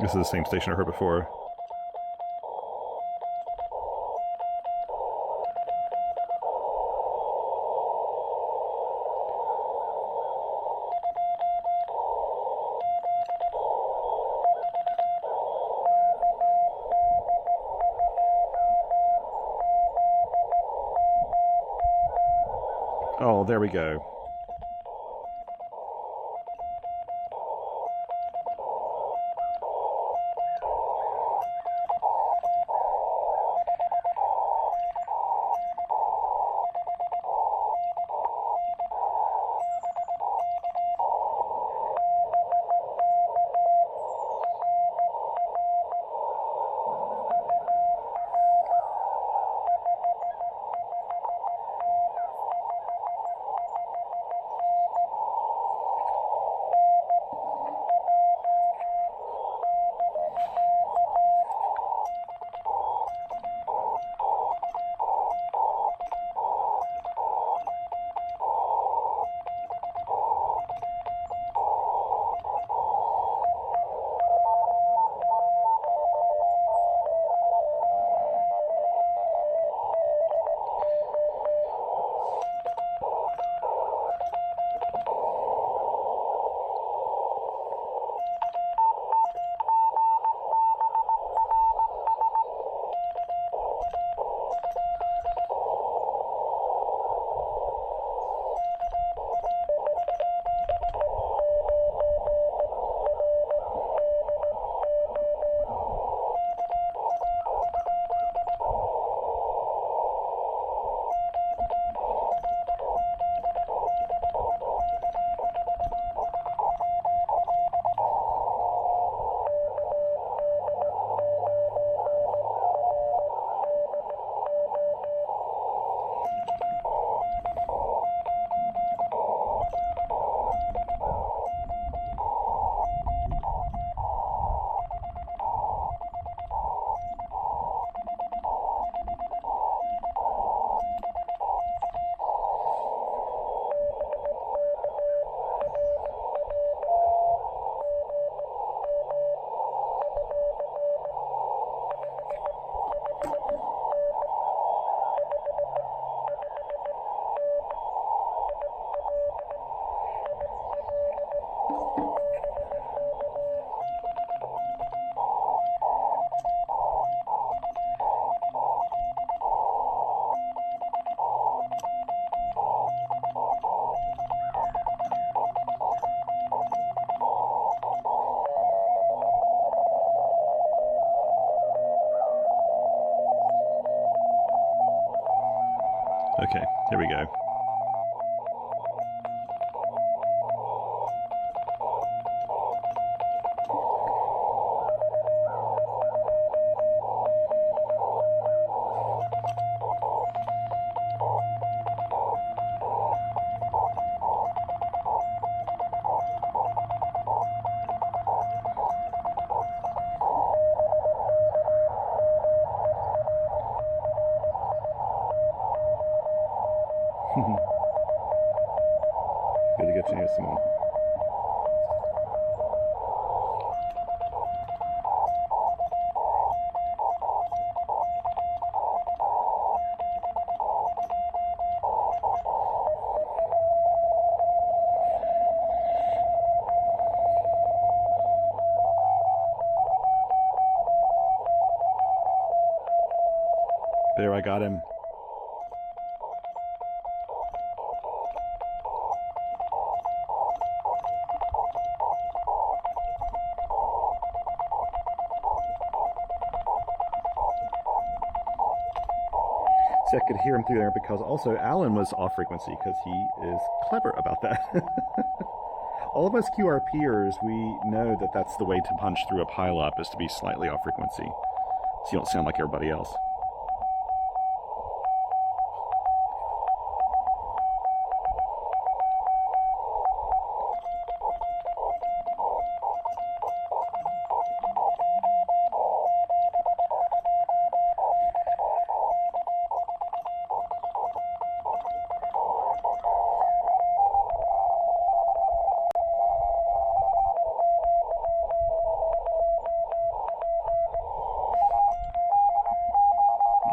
This is the same station I heard before. Oh, there we go. Okay, here we go. Good to get to know Simone. There, I got him. I could hear him through there because also Alan was off frequency because he is clever about that. All of us QRPers, we know that that's the way to punch through a pileup, is to be slightly off frequency so you don't sound like everybody else.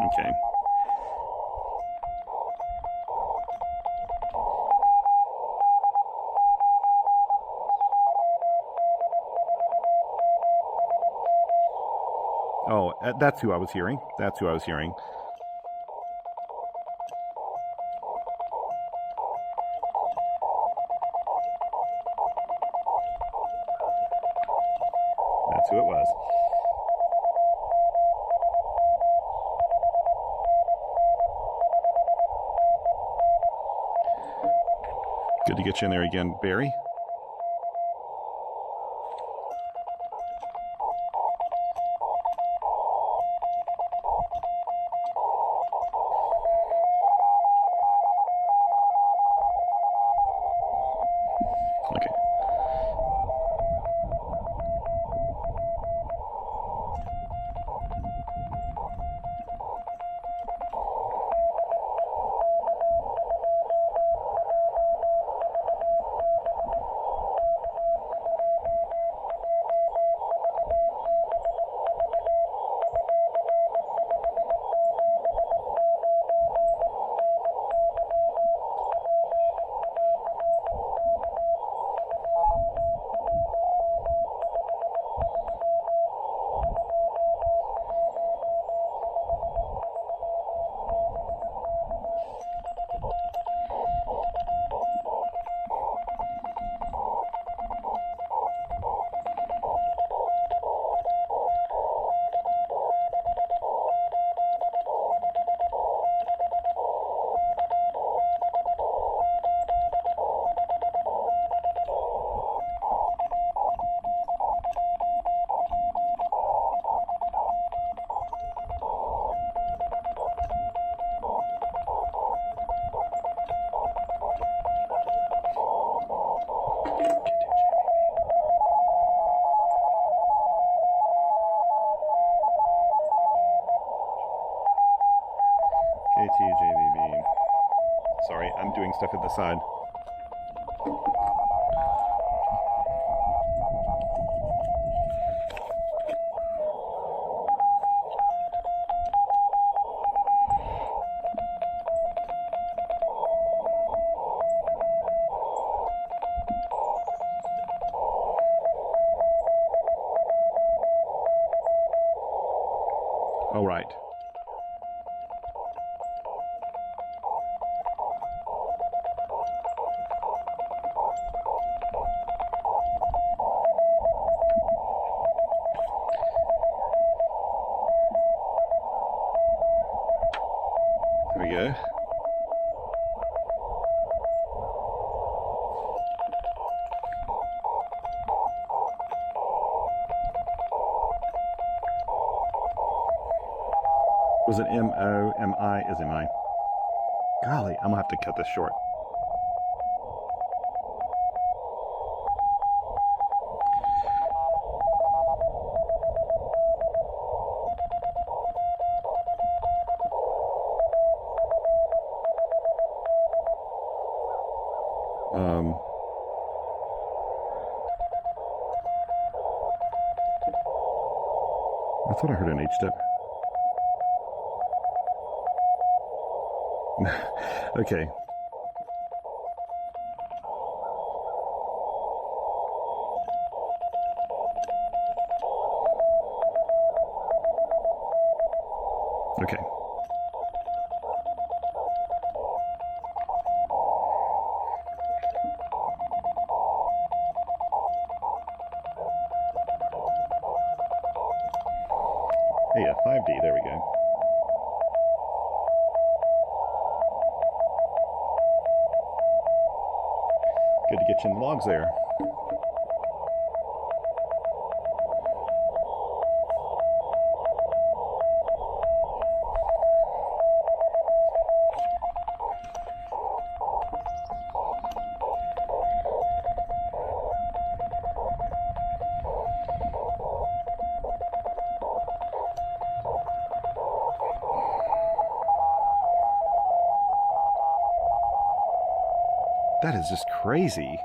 Okay. Oh, that's who I was hearing. That's who I was hearing. That's who it was. Good to get you in there again, Barry. Okay. KTJVB. Sorry, I'm doing stuff at the side. All right. There we go. Was it M-O-M-I? Is M-I? Golly, I'm gonna have to cut this short. I thought I heard an H-step. Okay. Okay. Yeah, 5D, there we go. Good to get you in the logs there. That is just crazy.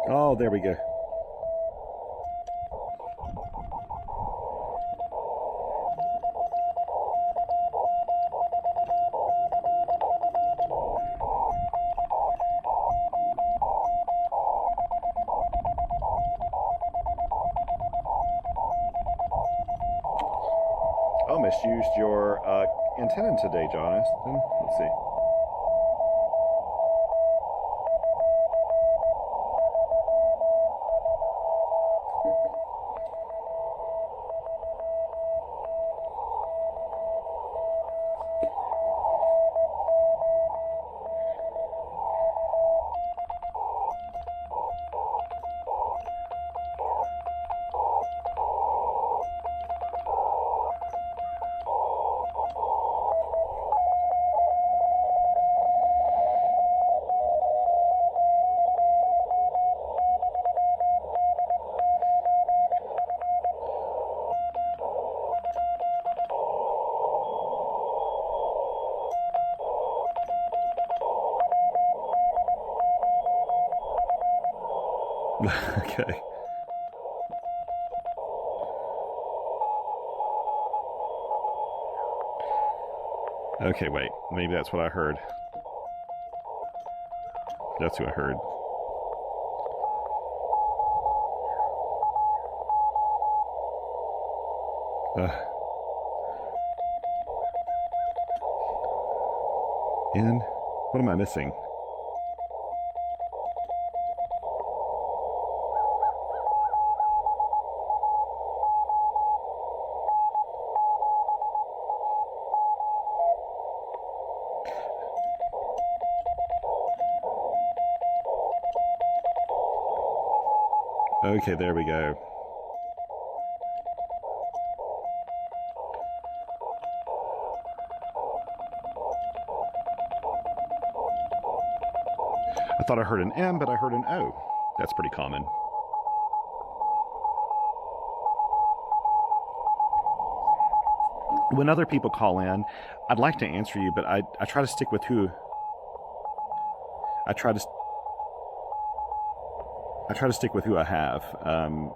Oh, there we go. Almost used your antenna today, Jonathan. Let's see. Okay. Okay, wait. Maybe that's what I heard. That's who I heard. And what am I missing? Okay, there we go. I thought I heard an M, but I heard an O. That's pretty common. When other people call in, I'd like to answer you, but I try to stick with who I try to stick with who I have. I'm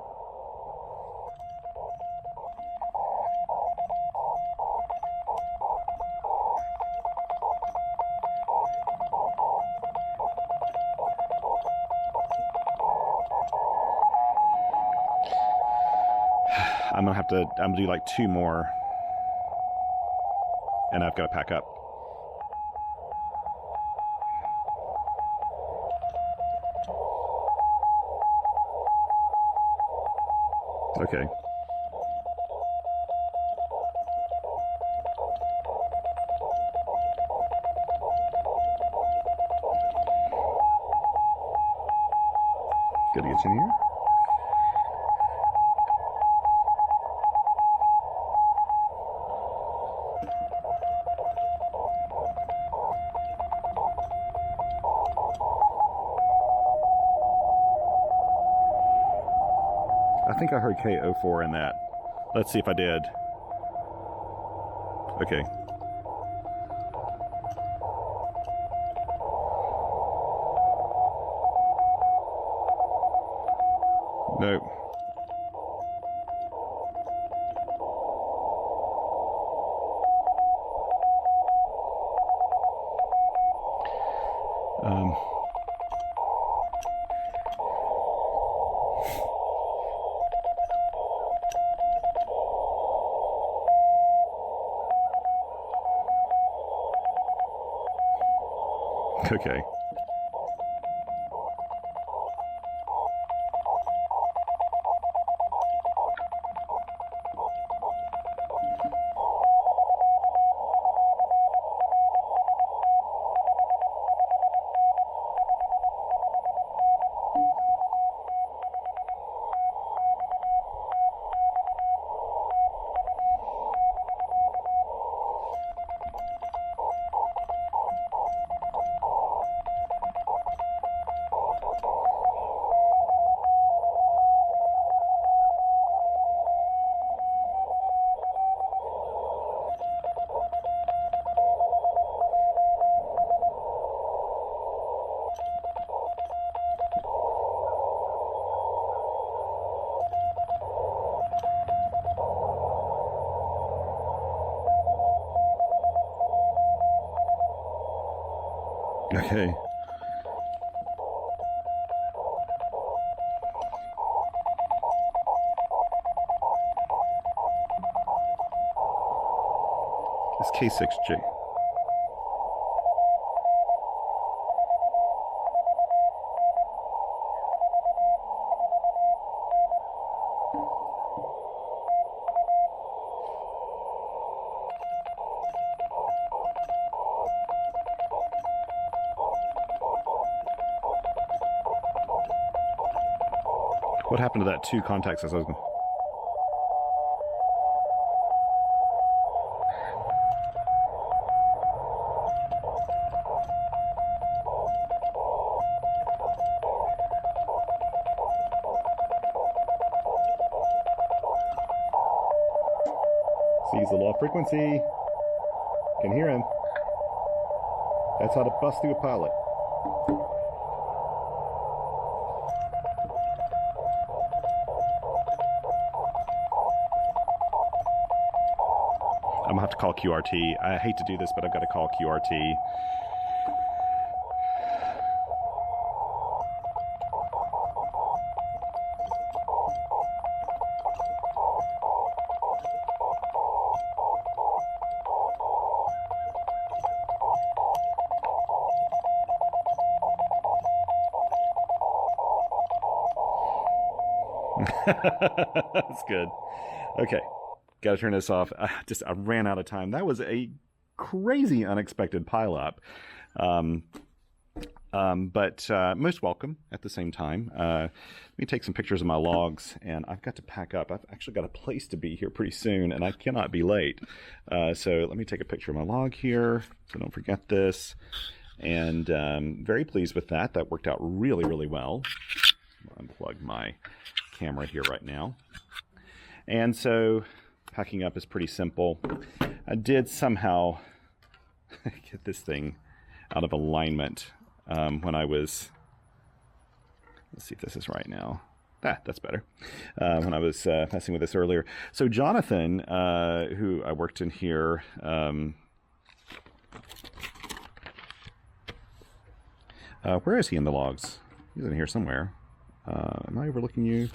gonna do like 2 more, and I've got to pack up. Okay. switch in here. I think I heard K04 in that. Let's see if I did. Okay. Nope. Okay. Okay. It's K6J. What happened to that 2 contacts as I was going? Sees the low frequency. Can hear him. That's how to bust through a pilot. I'm gonna have to call QRT. I hate to do this, but I've got to call QRT. That's good. Okay. Got to turn this off. I ran out of time. That was a crazy unexpected pileup. But most welcome at the same time. Let me take some pictures of my logs, and I've got to pack up. I've actually got a place to be here pretty soon, and I cannot be late. So let me take a picture of my log here, so don't forget this. And very pleased with that. That worked out really, really well. I'll unplug my camera here right now. And so packing up is pretty simple. I did somehow get this thing out of alignment when I was, let's see if this is right now. That's better. When I was messing with this earlier. So Jonathan, who I worked in here, where is he in the logs? He's in here somewhere. Am I overlooking you?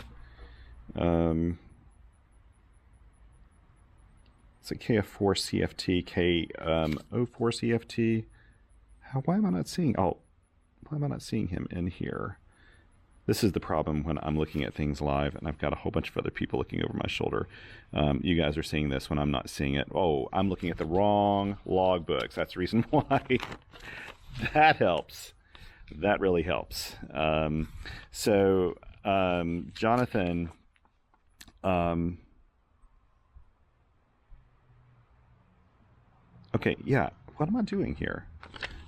It's a KF4 CFT, K04 CFT. Why am I not seeing? Oh, why am I not seeing him in here? This is the problem when I'm looking at things live, and I've got a whole bunch of other people looking over my shoulder. You guys are seeing this when I'm not seeing it. Oh, I'm looking at the wrong logbooks. That's the reason why. That helps. That really helps. So Jonathan, okay, yeah, what am I doing here?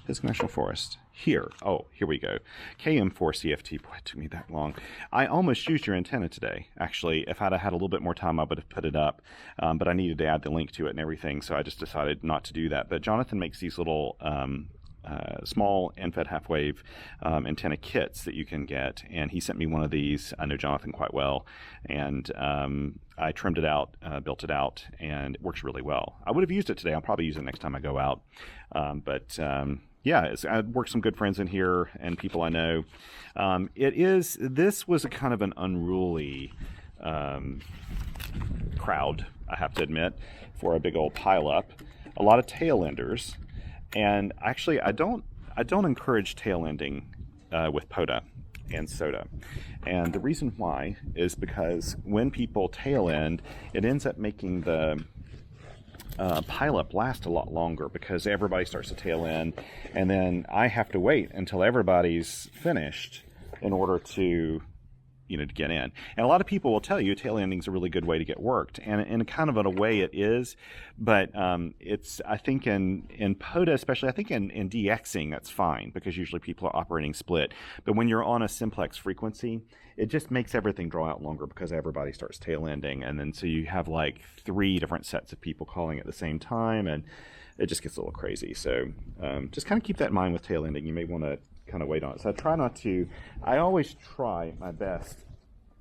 Pisgah National Forest. Here. Oh, here we go. KM4CFT. Boy, it took me that long. I almost used your antenna today. Actually, if I'd had a little bit more time, I would have put it up. But I needed to add the link to it and everything, so I just decided not to do that. But Jonathan makes these little small end-fed half-wave antenna kits that you can get, and he sent me one of these. I know Jonathan quite well, and I trimmed it out, built it out, and it works really well. I would have used it today. I'll probably use it next time I go out. Yeah, I worked some good friends in here and people I know. This was a kind of an unruly crowd, I have to admit, for a big old pileup. A lot of tail enders, and actually I don't encourage tail ending with POTA and SOTA. And the reason why is because when people tail end, it ends up making the pileup last a lot longer because everybody starts to tail end, and then I have to wait until everybody's finished in order to to get in. And a lot of people will tell you tail ending is a really good way to get worked, and in kind of a way it is, but it's, I think in POTA especially, I think in DXing that's fine because usually people are operating split, but when you're on a simplex frequency, it just makes everything draw out longer because everybody starts tail ending, and then so you have like 3 different sets of people calling at the same time, and it just gets a little crazy. So just kind of keep that in mind with tail ending. You may want to kind of wait on it. So I always try my best,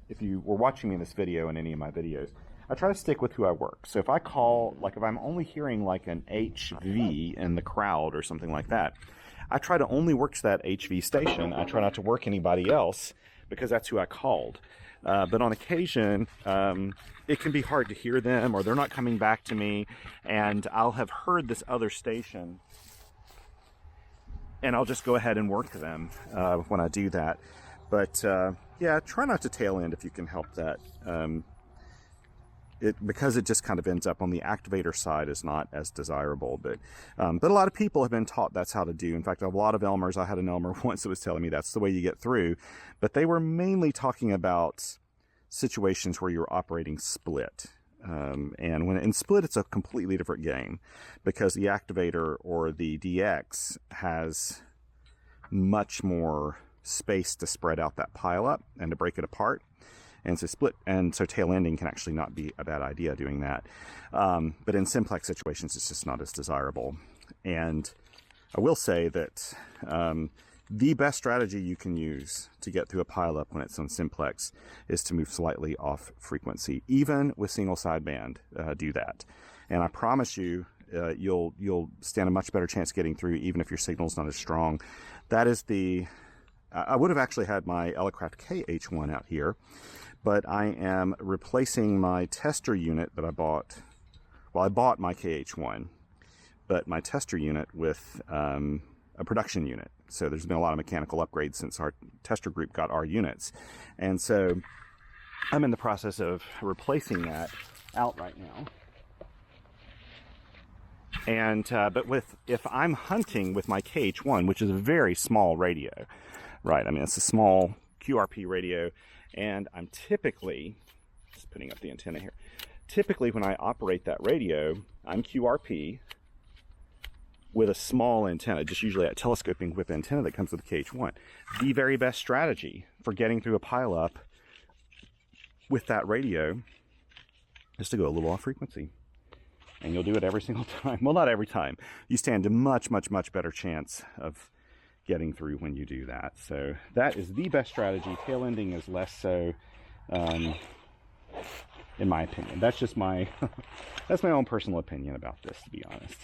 if you were watching me in this video and any of my videos, I try to stick with who I work. So if I call, like if I'm only hearing like an HV in the crowd or something like that, I try to only work to that HV station. I try not to work anybody else because that's who I called. But on occasion, it can be hard to hear them, or they're not coming back to me, and I'll have heard this other station, and I'll just go ahead and work them when I do that. But yeah, try not to tail end if you can help that. Because it just kind of ends up on the activator side is not as desirable, but a lot of people have been taught that's how to do. In fact, a lot of Elmers, I had an Elmer once that was telling me that's the way you get through, but they were mainly talking about situations where you're operating split. And when in split, it's a completely different game because the activator or the DX has much more space to spread out that pile up and to break it apart. And so tail ending can actually not be a bad idea doing that. But in simplex situations, it's just not as desirable. And I will say that the best strategy you can use to get through a pileup when it's on simplex is to move slightly off frequency. Even with single sideband, do that. And I promise you, you'll stand a much better chance getting through even if your signal's not as strong. That is I would have actually had my Elecraft KH1 out here, but I am replacing my tester unit that I bought. Well, I bought my KH1, but my tester unit with a production unit. So there's been a lot of mechanical upgrades since our tester group got our units. And so I'm in the process of replacing that out right now. And but if I'm hunting with my KH1, which is a very small radio, right? I mean, it's a small QRP radio, and I'm typically, just putting up the antenna here, typically when I operate that radio, I'm QRP with a small antenna, just usually a telescoping whip antenna that comes with the KH1. The very best strategy for getting through a pileup with that radio is to go a little off frequency. And you'll do it every single time. Well, not every time. You stand a much, much, much better chance of getting through when you do that. So that is the best strategy. Tail ending is less so, in my opinion. That's just my that's my own personal opinion about this, to be honest.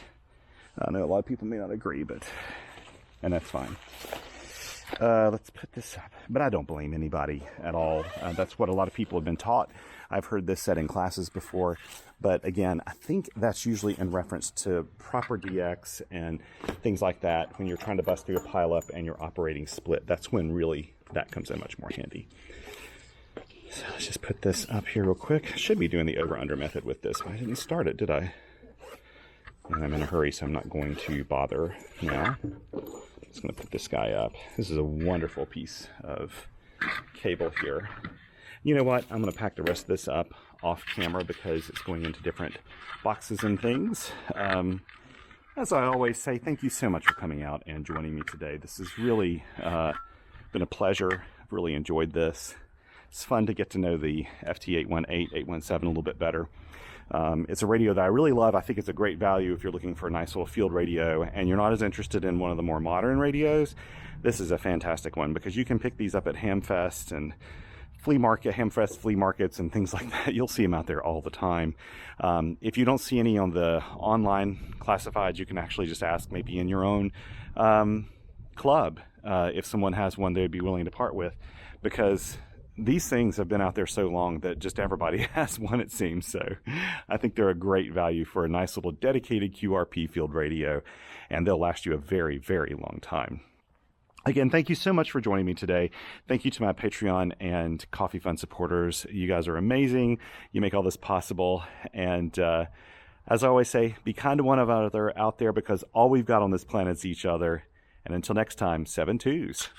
I know a lot of people may not agree, and that's fine. Let's put this up. But I don't blame anybody at all. That's what a lot of people have been taught. I've heard this said in classes before. But again, I think that's usually in reference to proper DX and things like that. When you're trying to bust through a pileup and you're operating split, that's when really that comes in much more handy. So let's just put this up here real quick. I should be doing the over-under method with this, but I didn't start it, did I? And I'm in a hurry, so I'm not going to bother now. I'm just going to put this guy up. This is a wonderful piece of cable here. You know what? I'm going to pack the rest of this up off camera because it's going into different boxes and things. As I always say, thank you so much for coming out and joining me today. This has really been a pleasure. I've really enjoyed this. It's fun to get to know the FT-818, 817 a little bit better. It's a radio that I really love. I think it's a great value if you're looking for a nice little field radio and you're not as interested in one of the more modern radios. This is a fantastic one because you can pick these up at Hamfest and Hamfest flea markets and things like that. You'll see them out there all the time. If you don't see any on the online classifieds, you can actually just ask maybe in your own club if someone has one they'd be willing to part with, because these things have been out there so long that just everybody has one, it seems. So I think they're a great value for a nice little dedicated QRP field radio, and they'll last you a very, very long time. Again, thank you so much for joining me today. Thank you to my Patreon and Coffee Fund supporters. You guys are amazing. You make all this possible. And as I always say, be kind to one another out there, because all we've got on this planet is each other. And until next time, 7 twos.